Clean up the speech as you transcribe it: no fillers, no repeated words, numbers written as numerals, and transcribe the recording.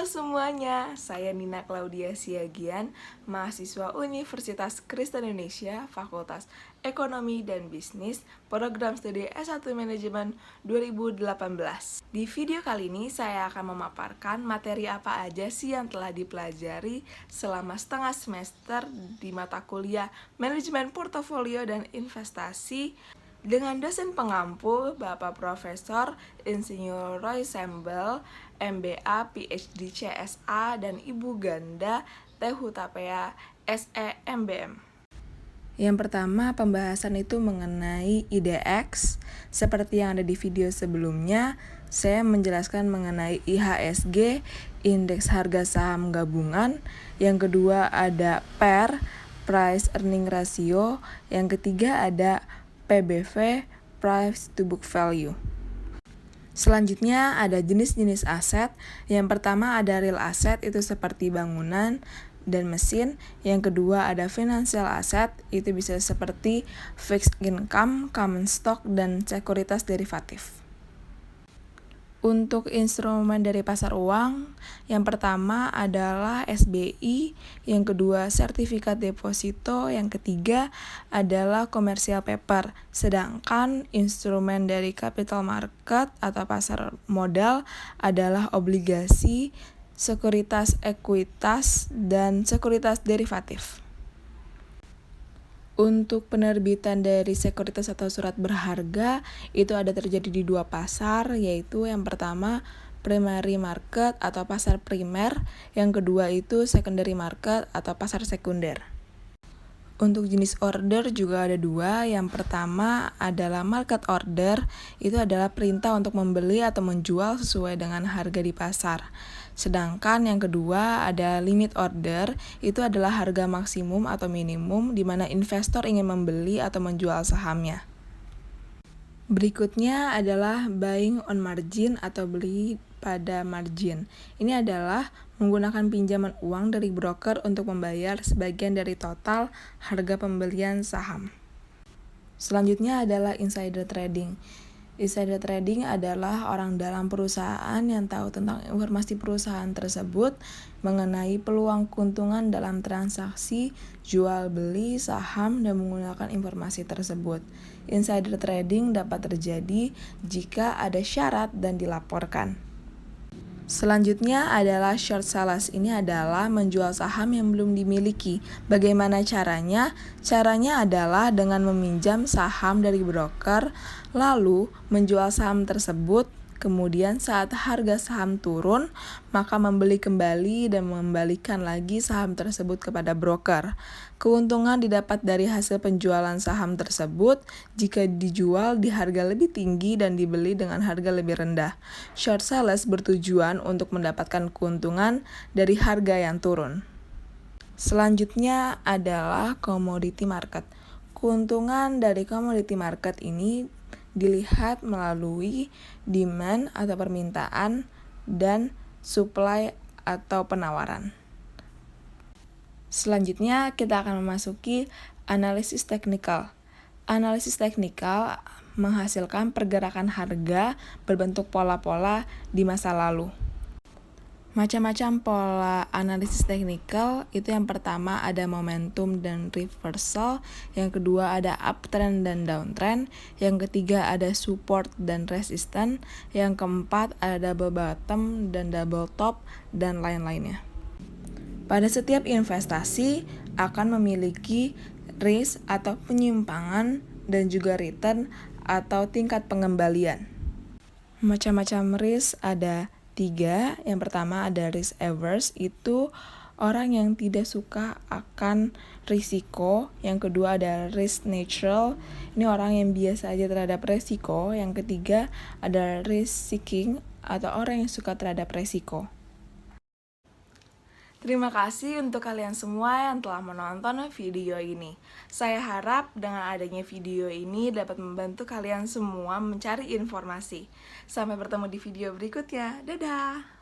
semuanya, saya Nina Claudia Siagian, mahasiswa Universitas Kristen Indonesia, Fakultas Ekonomi dan Bisnis, Program Studi S1 Manajemen 2018. Di video kali ini saya akan memaparkan materi apa aja sih yang telah dipelajari selama setengah semester di mata kuliah Manajemen Portofolio dan Investasi dengan dosen pengampu Bapak Profesor Insinyur Roy Sembel, MBA, PhD, CSA, dan Ibu Ganda Teh Hutapea, SE, MBM. Yang pertama, pembahasan itu mengenai IDX. Seperti yang ada di video sebelumnya, saya menjelaskan mengenai IHSG, Indeks Harga Saham Gabungan. Yang kedua ada PER, Price Earning Ratio. Yang ketiga ada PBV, Price to Book Value. Selanjutnya ada jenis-jenis aset. Yang pertama ada real asset, itu seperti bangunan dan mesin. Yang kedua ada financial asset, itu bisa seperti fixed income, common stock, dan sekuritas derivatif. Untuk instrumen dari pasar uang, yang pertama adalah SBI, yang kedua sertifikat deposito, yang ketiga adalah commercial paper. Sedangkan instrumen dari capital market atau pasar modal adalah obligasi, sekuritas ekuitas, dan sekuritas derivatif. Untuk penerbitan dari sekuritas atau surat berharga, itu ada terjadi di dua pasar, yaitu yang pertama primary market atau pasar primer, yang kedua itu secondary market atau pasar sekunder. Untuk jenis order juga ada dua. Yang pertama adalah market order, itu adalah perintah untuk membeli atau menjual sesuai dengan harga di pasar. Sedangkan yang kedua ada limit order, itu adalah harga maksimum atau minimum di mana investor ingin membeli atau menjual sahamnya. Berikutnya adalah buying on margin atau beli pada margin. Ini adalah menggunakan pinjaman uang dari broker untuk membayar sebagian dari total harga pembelian saham. Selanjutnya adalah insider trading. Insider trading adalah orang dalam perusahaan yang tahu tentang informasi perusahaan tersebut mengenai peluang keuntungan dalam transaksi jual beli saham dan menggunakan informasi tersebut. Insider trading dapat terjadi jika ada syarat dan dilaporkan. Selanjutnya adalah short sales. Ini adalah menjual saham yang belum dimiliki. Bagaimana caranya? Caranya adalah dengan meminjam saham dari broker, lalu menjual saham tersebut. Kemudian saat harga saham turun, maka membeli kembali dan mengembalikan lagi saham tersebut kepada broker. Keuntungan didapat dari hasil penjualan saham tersebut jika dijual di harga lebih tinggi dan dibeli dengan harga lebih rendah. Short sales bertujuan untuk mendapatkan keuntungan dari harga yang turun. Selanjutnya adalah commodity market. Keuntungan dari commodity market ini dilihat melalui demand atau permintaan dan supply atau penawaran. Selanjutnya kita akan memasuki analisis teknikal. Analisis teknikal menghasilkan pergerakan harga berbentuk pola-pola di masa lalu. Macam-macam pola analisis teknikal, itu yang pertama ada momentum dan reversal, yang kedua ada uptrend dan downtrend, yang ketiga ada support dan resistance, yang keempat ada double bottom dan double top, dan lain-lainnya. Pada setiap investasi akan memiliki risk atau penyimpangan dan juga return atau tingkat pengembalian. Macam-macam risk ada 3. Yang pertama ada risk averse, itu orang yang tidak suka akan risiko. Yang kedua ada risk neutral, ini orang yang biasa aja terhadap risiko. Yang ketiga ada risk seeking atau orang yang suka terhadap risiko. Terima kasih untuk kalian semua yang telah menonton video ini. Saya harap dengan adanya video ini dapat membantu kalian semua mencari informasi. Sampai bertemu di video berikutnya. Dadah!